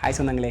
Hi சொந்தங்களே,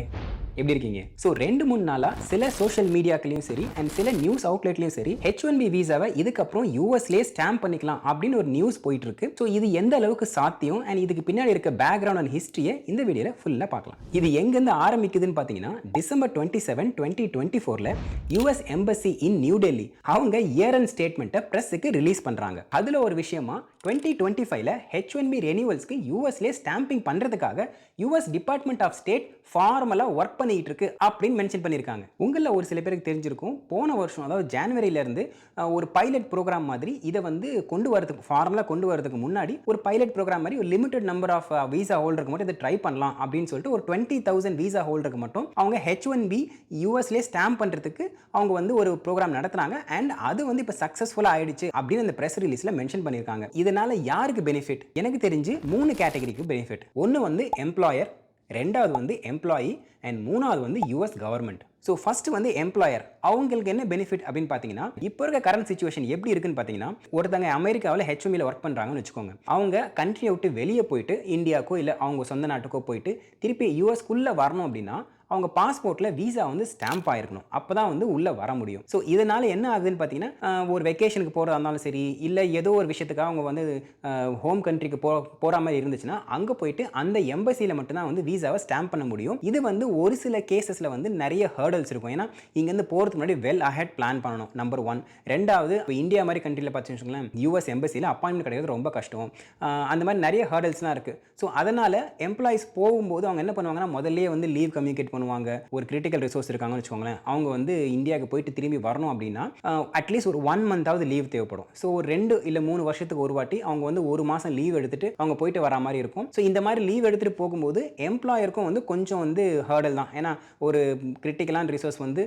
எப்படி இருக்கீங்க? ஸோ 2-3 நாளாக சில சோஷியல் மீடியாக்களையும் சரி அண்ட் சில நியூஸ் அவுட்லெட்லையும் சரி H1B வீசாவை இதுக்கப்புறம் யூஎஸ்லேயே ஸ்டாம்ப் பண்ணிக்கலாம் அப்படின்னு ஒரு நியூஸ் போயிட்டு இருக்கு. ஸோ இது எந்த அளவுக்கு சாத்தியம் அண்ட் இதுக்கு பின்னாடி இருக்க பேக்ரவுண்ட் அண்ட் ஹிஸ்ட்ரியை இந்த வீடியோவில் ஃபுல்லாக பார்க்கலாம். இது எங்கேருந்து ஆரம்பிக்குதுன்னு பார்த்தீங்கன்னா December 27, 2024 யூஎஸ் எம்பசி இன் நியூ டெல்லி அவங்க இயர் அண்ட் ஸ்டேட்மெண்ட்டை ப்ரெஸ்ஸுக்கு ரிலீஸ் பண்ணுறாங்க. அதில் ஒரு விஷயமா 2025 H1B ரெனியூவல்ஸ்க்கு யூஎஸ்லேயே ஸ்டாம்பிங் பண்ணுறதுக்காக யூஎஸ் டிபார்ட்மெண்ட் ஆஃப் ஸ்டேட் ஃபார்மலாக ஒர்க் பண்ணிட்டு இருக்கு அப்படின்னு மென்ஷன் பண்ணியிருக்காங்க. உங்களில் ஒரு சில பேருக்கு தெரிஞ்சிருக்கும், போன வருஷம் அதாவது ஜனவரியிலேருந்து ஒரு பைலட் ப்ரோக்ராம் மாதிரி இதை வந்து கொண்டு வரதுக்கு ஃபார்மலாக கொண்டு வரதுக்கு முன்னாடி ஒரு பைலட் ப்ரோக்ராம் மாதிரி ஒரு லிமிடெட் நம்பர் ஆஃப் வீசா ஹோல்டருக்கு மட்டும் இதை ட்ரை பண்ணலாம் அப்படின்னு சொல்லிட்டு ஒரு 20,000 வீசா ஹோல்டருக்கு மட்டும் அவங்க H1B யூஎஸ்லேயே ஸ்டாம்ப் பண்ணுறதுக்கு அவங்க வந்து ஒரு ப்ரோக்ராம் நடத்துனாங்க. அண்ட் அது வந்து இப்போ சக்ஸஸ்ஃபுல்லாக ஆயிடுச்சு அப்படின்னு அந்த ப்ரெஸ் ரிலீஸில் மென்ஷன் பண்ணியிருக்காங்க. இதனால யாருக்கு பெனிஃபிட்? எனக்கு தெரிஞ்சு 3 கேட்டகரிக்கு பெனிஃபிட். ஒன்று வந்து எம்ப்ளாயர், ரெண்டாவது வந்து எம்ப்ளாயி அண்ட் மூணாவது வந்து யூஎஸ் கவர்மெண்ட். ஸோ ஃபர்ஸ்ட் வந்து எம்ப்ளாயர், அவங்களுக்கு என்ன பெனிஃபிட் அப்படின்னு பார்த்தீங்கன்னா, இப்போ இருக்க கரண்ட் சிச்சுவேஷன் எப்படி இருக்குன்னு பார்த்தீங்கன்னா, ஒருத்தங்க அமெரிக்காவில் H1Bல ஒர்க் பண்ணுறாங்கன்னு வச்சுக்கோங்க. அவங்க கண்ட்ரியை விட்டு வெளியே போயிட்டு இந்தியாவுக்கோ இல்லை அவங்க சொந்த நாட்டுக்கோ போயிட்டு திருப்பி யூஎஸ்குள்ளே வரணும் அப்படின்னா அவங்க பாஸ்போர்ட்டில் வீசா வந்து ஸ்டாம்ப் ஆயிருக்கணும். அப்போ தான் வந்து உள்ளே வர முடியும். ஸோ இதனால் என்ன ஆகுதுன்னு பார்த்தீங்கன்னா, ஒரு வெக்கேஷனுக்கு போகிறதா இருந்தாலும் சரி இல்லை ஏதோ ஒரு விஷயத்துக்காக அவங்க வந்து ஹோம் கண்ட்ரிக்கு போகிற மாதிரி இருந்துச்சுன்னா அங்கே போயிட்டு அந்த எம்பசியில் மட்டும்தான் வந்து வீசாவை ஸ்டாம்ப் பண்ண முடியும். இது வந்து ஒரு சில கேசஸில் வந்து நிறைய ஹர்டல்ஸ் இருக்கும். ஏன்னா இங்கேருந்து போகிறதுக்கு முன்னாடி வெல் அஹெட் பிளான் பண்ணணும், நம்பர் 1. ரெண்டாவது, இப்போ இந்தியா மாதிரி கண்ட்ரியில் பார்த்துச்சுங்களேன், யூஎஸ் எம்பசியில் அப்பாயின்மெண்ட் கிடையாது ரொம்ப கஷ்டம். அந்த மாதிரி நிறைய ஹர்டல்ஸ்லாம் இருக்குது. ஸோ அதனால் எம்ப்ளாயிஸ் போகும்போது அவங்க என்ன பண்ணுவாங்கன்னா, முதல்ல வந்து லீவ் கம்யூனிகேட் பண்ணுவாங்க. ஒரு கிரிட்டிக்கல் ரிசோர்ஸ் இருக்காங்கன்னு வச்சுக்கோங்களேன், அவங்க வந்து இந்தியாவுக்கு போயிட்டு திரும்பி வரணும் அப்படின்னா அட்லீஸ்ட் ஒரு 1 மந்தாவது லீவ் தேவைப்படும். ஸோ ஒரு 2 இல்லை 3 வருஷத்துக்கு ஒரு வாட்டி அவங்க வந்து ஒரு மாதம் லீவ் எடுத்துட்டு அவங்க போயிட்டு வர மாதிரி இருக்கும். ஸோ இந்த மாதிரி லீவ் எடுத்துகிட்டு போகும்போது எம்ப்ளாயருக்கும் வந்து கொஞ்சம் வந்து ஹர்டல் தான். ஏன்னா ஒரு கிரிட்டிக்கலான ரிசோர்ஸ் வந்து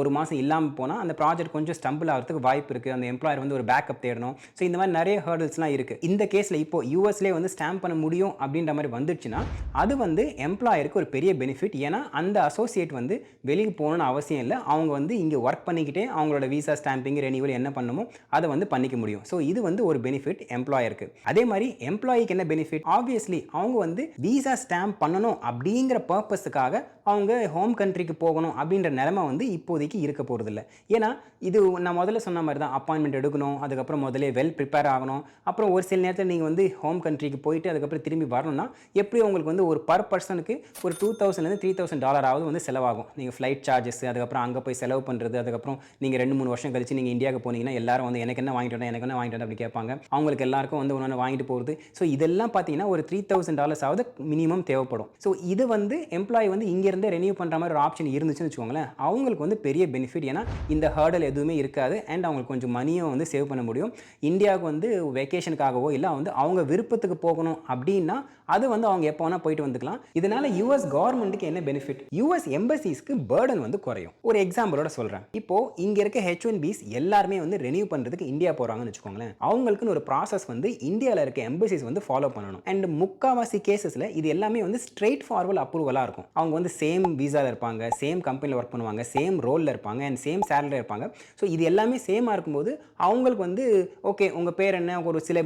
ஒரு மாதம் இல்லாமல் போனால் அந்த ப்ராஜெக்ட் கொஞ்சம் ஸ்டம்பிள் ஆகிறதுக்கு வாய்ப்பு இருக்குது. அந்த எம்ப்ளாயர் வந்து ஒரு பேக்கப் தேடணும். ஸோ இந்த மாதிரி நிறைய ஹர்டல்ஸ்லாம் இருக்குது. இந்த கேஸில் இப்போ யூஎஸ்லேயே வந்து ஸ்டாம்ப் பண்ண முடியும் அப்படின்ற மாதிரி வந்துடுச்சுன்னா அது வந்து எம்ப்ளாயருக்கு ஒரு பெரிய பெனிஃபிட். ஏன்னா அந்த அசோசியேட் வந்து வெளியே போகணும்னு அவசியம் இல்லை. அவங்க வந்து இங்கே ஒர்க் பண்ணிக்கிட்டே அவங்களோட வீசா ஸ்டாம்பிங் ரெனியூவல் என்ன பண்ணணுமோ அதை வந்து பண்ணிக்க முடியும். ஸோ இது வந்து ஒரு பெனிஃபிட் எம்ப்ளாயருக்கு. அதே மாதிரி எம்ப்ளாயிக்கு என்ன பெனிஃபிட்? ஆப்வியஸ்லி அவங்க வந்து வீசா ஸ்டாம்ப் பண்ணணும் அப்படிங்கிற பர்பஸுக்காக அவங்க ஹோம் கண்ட்ரிக்கு போகணும் அப்படின்ற நிலைமை வந்து இப்போதைக்கு இருக்க போகிறதில்ல. ஏன்னா இது நான் முதல்ல சொன்ன மாதிரி தான், அப்பாயின்மெண்ட் எடுக்கணும், அதுக்கப்புறம் முதல்ல வெல் ப்ரிப்பேர் ஆகணும், அப்புறம் ஒரு சில நேரத்தில் நீங்கள் வந்து ஹோம் கண்ட்ரிக்கு போயிட்டு அதுக்கப்புறம் திரும்பி வரணும்னா எப்படி உங்களுக்கு வந்து ஒரு பர் பர்சனுக்கு ஒரு $2,000 $3,000 வந்து செலவாகும். நீங்கள் ஃப்ளைட் சார்ஜஸ், அதுக்கப்புறம் அங்கே போய் செலவு பண்ணுறது, அதுக்கப்புறம் நீங்கள் 2-3 வருஷம் கழிச்சு நீங்கள் இந்தியாவுக்கு போனீங்கன்னா எல்லாரும் வந்து எனக்கு என்ன வாங்கிட்டு எனக்கு என்ன வாங்கிட்டு அப்படி கேட்பாங்க. அவங்களுக்கு எல்லாருக்கும் வந்து ஒன்று வாங்கிட்டு போகிறது. ஸோ இதெல்லாம் பார்த்தீங்கன்னா ஒரு $3,000 மினிமம் தேவைப்படும். ஸோ இது வந்து எம்ப்ளாயி வந்து இங்கேருந்தே ரெனியூ பண்ணுற மாதிரி ஒரு ஆப்ஷன் இருந்துச்சுன்னு வச்சுக்கோங்களேன், அவங்களுக்கு வந்து பெரிய பெனிஃபிட். ஏன்னா இந்த ஹர்டல் எதுவுமே இருக்காது அண்ட் அவங்களுக்கு கொஞ்சம் மணியும் வந்து சேவ் பண்ண முடியும். இந்தியாவுக்கு வந்து வெக்கேஷனுக்காகவோ இல்லை வந்து அவங்க விருப்பத்துக்கு போகணும் அப்படின்னா அது வந்து அவங்க எப்போ வேணால் போயிட்டு வந்துக்கலாம். இதனால் யூஎஸ் கவர்மெண்ட்டுக்கு என்ன பெனிஃபிட்? யூஎஸ் எம்பசிஸ்க்கு பர்டன் வந்து குறையும். ஒரு எக்ஸாம்பிளோட சொல்கிறேன். இப்போ இங்கே இருக்க H1Bs எல்லாருமே வந்து ரெனியூ பண்ணுறதுக்கு இந்தியா போகிறாங்கன்னு வச்சுக்கோங்களேன், அவங்களுக்குன்னு ஒரு ப்ராசஸ் வந்து இந்தியாவில் இருக்க எம்பசிஸ் வந்து ஃபாலோ பண்ணணும். அண்ட் முக்கால்வாசி கேசஸில் இது எல்லாமே வந்து ஸ்ட்ரெயிட் ஃபார்வர்ட் அப்ரூவலாக இருக்கும். அவங்க வந்து சேம் வீசாவில் இருப்பாங்க, சேம் கம்பெனியில் ஒர்க் பண்ணுவாங்க, சேம் ரோலில் இருப்பாங்க அண்ட் சேம் சேலரியில் இருப்பாங்க. ஸோ இது எல்லாமே சேமாக இருக்கும்போது அவங்களுக்கு வந்து ஓகே உங்கள் பேர் என்ன, ஒரு சில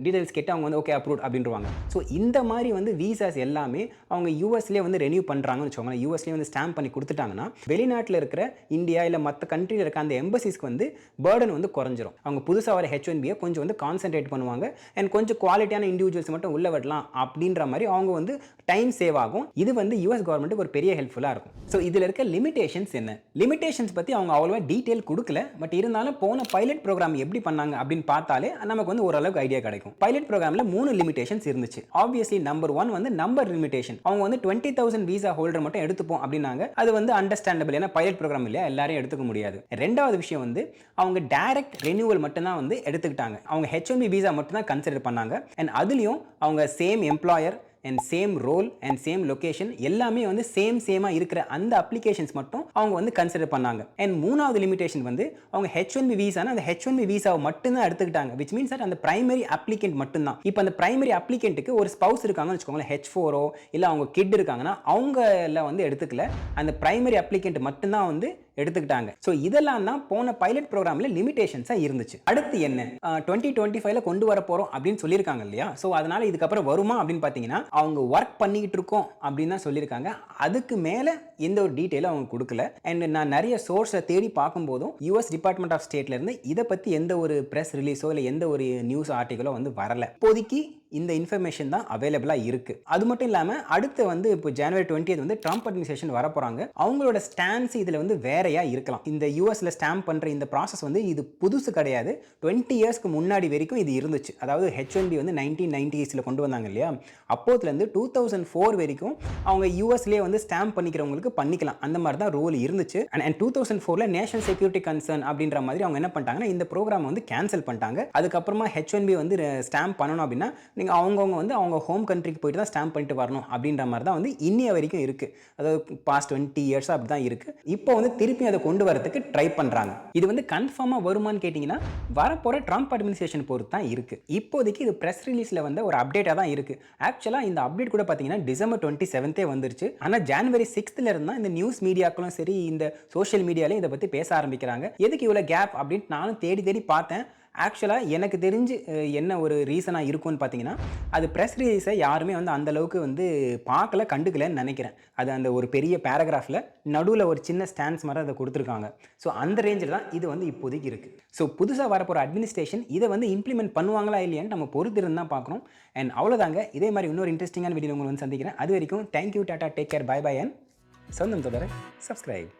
டீடைல்ஸ் கேட்டு அவங்க வந்து ஓகே அப்ரூவ் அப்படின்றாங்க. ஸோ இந்த மாதிரி வந்து வீசாஸ் எல்லாமே அவங்க யூஎஸ்லேயே வந்து ரெனியூ பண்ணுறாங்கன்னு வச்சுக்கோங்க, யூஎஸ்லேயே வந்து ஸ்டாம்ப் பண்ணி கொடுத்துட்டாங்கன்னா வெளிநாட்டில் இருக்கிற இந்தியா இல்லை மற்ற கண்ட்ரியில் இருக்க அந்த எம்பசிஸ்க்கு வந்து பர்டன் வந்து குறைஞ்சிரும். அவங்க புதுசாக வர H1Bயை கொஞ்சம் வந்து கான்சென்ட்ரேட் பண்ணுவாங்க அண்ட் கொஞ்சம் குவாலிட்டியான இண்டிவிஜுவல்ஸ் மட்டும் உள்ள விடலாம் அப்படின்ற மாதிரி அவங்க வந்து டைம் சேவ் ஆகும். இது வந்து யூஎஸ் கவர்மெண்ட்டுக்கு ஒரு பெரிய ஹெல்ப்ஃபுல்லாக இருக்கும். ஸோ இதில் இருக்க லிமிடேஷன்ஸ் என்ன? லிமிடேஷன்ஸ் பற்றி அவங்க அவ்வளோவா டீட்டெயில் கொடுக்கல. பட் இருந்தாலும் போன பைலட் ப்ரோக்ராம் எப்படி பண்ணாங்க அப்படின்னு பார்த்தாலே நமக்கு வந்து ஓரளவுக்கு ஐடியா கிடைக்கும். பைலட் ப்ரோக்ராமில் 3 லிமிடேஷன்ஸ் இருந்துச்சு. ஆப்வியஸ்லி நம்பர் 1 வந்து நம்பர் லிமிடேஷன். அவங்க வந்து 20,000 வீசா ஹோல்டர் மட்டும் எடுத்துப்போம் அப்படின்னாங்க. அது வந்து அண்டர்ஸ்டாண்டபிள், ஏன்னா பைலட் ப்ரோக்ராம் இல்லையா, எல்லாரையும் எடுத்துக்க முடியாது. ரெண்டாவது விஷயம் வந்து அவங்க டைரக்ட் ரெனியூவல் மட்டும் தான் வந்து எடுத்துக்கிட்டாங்க. அவங்க H1B வீசா மட்டும் தான் கன்சிடர் பண்ணாங்க. அண்ட் அதுலயும் அவங்க same employer and same role and same location எல்லாமே வந்து சேமாக இருக்கிற அந்த அப்ளிகேஷன்ஸ் மட்டும் அவங்க வந்து கன்சிடர் பண்ணாங்க. அண்ட் மூணாவது லிமிடேஷன் வந்து அவங்க H1B வீசான அந்த H1B வீசாவை மட்டும்தான் எடுத்துக்கிட்டாங்க. விச் மீன்ஸ் அந்த பிரைமரி அப்ளிகேண்ட் மட்டும்தான். இப்போ அந்த பிரைமரி அப்ளிகேண்ட்டுக்கு ஒரு ஸ்பவுஸ் இருக்காங்கன்னு வச்சுக்கோங்களேன், H4ஓ இல்லை அவங்க கிட் இருக்காங்கன்னா அவங்கள வந்து எடுத்துக்கல. அந்த பிரைமரி அப்ளிகேண்ட் மட்டும்தான் வந்து எடுத்துக்கிட்டாங்க. ஸோ இதெல்லாம் தான் போன பைலட் ப்ரோக்ராமில் லிமிடேஷன்ஸாக இருந்துச்சு. அடுத்து என்ன 2025ல கொண்டு வர போகிறோம் அப்படின்னு சொல்லியிருக்காங்க இல்லையா? ஸோ அதனால் இதுக்கப்புறம் வருமா அப்படின்னு பார்த்தீங்கன்னா அவங்க ஒர்க் பண்ணிக்கிட்டு இருக்கோம் அப்படின்னு தான் சொல்லியிருக்காங்க. அதுக்கு மேலே எந்த ஒரு டீட்டெயிலும் அவங்க கொடுக்கல. அண்ட் நான் நிறைய சோர்ஸை தேடி பார்க்கும்போதும் யூஎஸ் டிபார்ட்மெண்ட் ஆஃப் ஸ்டேட்லேருந்து இதை பற்றி எந்த ஒரு ப்ரெஸ் ரிலீஸோ இல்லை எந்த ஒரு நியூஸ் ஆர்டிக்கலோ வந்து வரல. இப்போதைக்கு இந்த இன்ஃபர்மேஷன் தான் அவைலபிளாக இருக்குது. அது மட்டும் இல்லாமல் அடுத்து வந்து இப்போ ஜனவரி 20 வந்து ட்ரம்ப் அட்மினிஸ்ட்ரேஷன் வர போகிறாங்க. அவங்களோட ஸ்டான்ஸ் இதில் வந்து வேறையாக இருக்கலாம். இந்த யூஎஸ்ல ஸ்டாம்ப் பண்ணுற இந்த ப்ராசஸ் வந்து இது புதுசு கிடையாது. 20 இயர்ஸ்க்கு முன்னாடி வரைக்கும் இது இருந்துச்சு. அதாவது H1B வந்து 1990s கொண்டு வந்தாங்க இல்லையா? அப்போதுலேருந்து 2004 வரைக்கும் அவங்க யூஎஸ்லேயே வந்து ஸ்டாம்ப் பண்ணிக்கிறவங்களுக்கு பண்ணிக்கலாம். அந்த மாதிரி தான் ரூல் இருந்துச்சு. அண்ட் 2004ல் நேஷனல் செக்யூரிட்டி கன்சர்ன் அப்படின்ற மாதிரி அவங்க என்ன பண்ணிட்டாங்கன்னா இந்த ப்ரோக்ராம் வந்து கேன்சல் பண்ணிட்டாங்க. அதுக்கப்புறமா H1B வந்து ஸ்டாம்ப் பண்ணணும் அப்படின்னா நீங்கள் அவங்கவுங்க வந்து அவங்க ஹோம் கண்ட்ரிக்கு போயிட்டு தான் ஸ்டாம்ப் பண்ணிட்டு வரணும் அப்படின்ற மாதிரி தான் வந்து இன்னைய வரைக்கும் இருக்குது. அதாவது பாஸ்ட் 20 இயர்ஸ் அப்படி தான் இருக்குது. இப்போ வந்து திருப்பி அதை கொண்டு வரதுக்கு ட்ரை பண்ணுறாங்க. இது வந்து கன்ஃபார்மாக வருமானு கேட்டிங்கன்னா வரப்போகிற ட்ரம்ப் அட்மினிஸ்ட்ரேஷன் பொறுத்து தான் இருக்குது. இப்போதைக்கு இது ப்ரெஸ் ரிலீஸில் வந்து ஒரு அப்டேட்டாக தான் இருக்குது. ஆக்சுவலாக இந்த அப்டேட் கூட பார்த்தீங்கன்னா டிசம்பர் 27 வந்துருச்சு. ஆனால் ஜனவரி 6 இருந்தால் இந்த நியூஸ் மீடியாக்களும் சரி இந்த சோஷியல் மீடியாலையும் இதை பற்றி பேச ஆரம்பிக்கிறாங்க. எதுக்கு இவ்வளோ கேப் அப்படின்ட்டு நானும் தேடி பார்த்தேன். ஆக்சுவலாக எனக்கு தெரிஞ்சு என்ன ஒரு ரீசனாக இருக்கும்னு பார்த்தீங்கன்னா அது ப்ரெஸ் ரிலீஸை யாருமே வந்து அந்தளவுக்கு வந்து பார்க்கல கண்டுக்கலன்னு நினைக்கிறேன். அது அந்த ஒரு பெரிய பேராகிராஃபில் நடுவில் ஒரு சின்ன ஸ்டாண்ட்ஸ் மாதிரி அதை கொடுத்துருக்காங்க. ஸோ அந்த ரேஞ்சில் தான் இது வந்து இப்போதைக்கு இருக்குது. ஸோ புதுசாக வரப்போகிற அட்மினிஸ்ட்ரேஷன் இதை வந்து இம்ப்ளிமெண்ட் பண்ணுவாங்களா இல்லையான்னு நம்ம பொறுத்திருந்து தான் பார்க்கணும். அண்ட் அவ்வளோதாங்க. இதே மாதிரி இன்னொரு இன்ட்ரெஸ்டிங்கான வீடியோ உங்களை வந்து சந்திக்கிறேன். அது வரைக்கும் தேங்க்யூ, டாடா, take care, bye bye and சொந்தம் தொடர சப்ஸ்கிரைப்.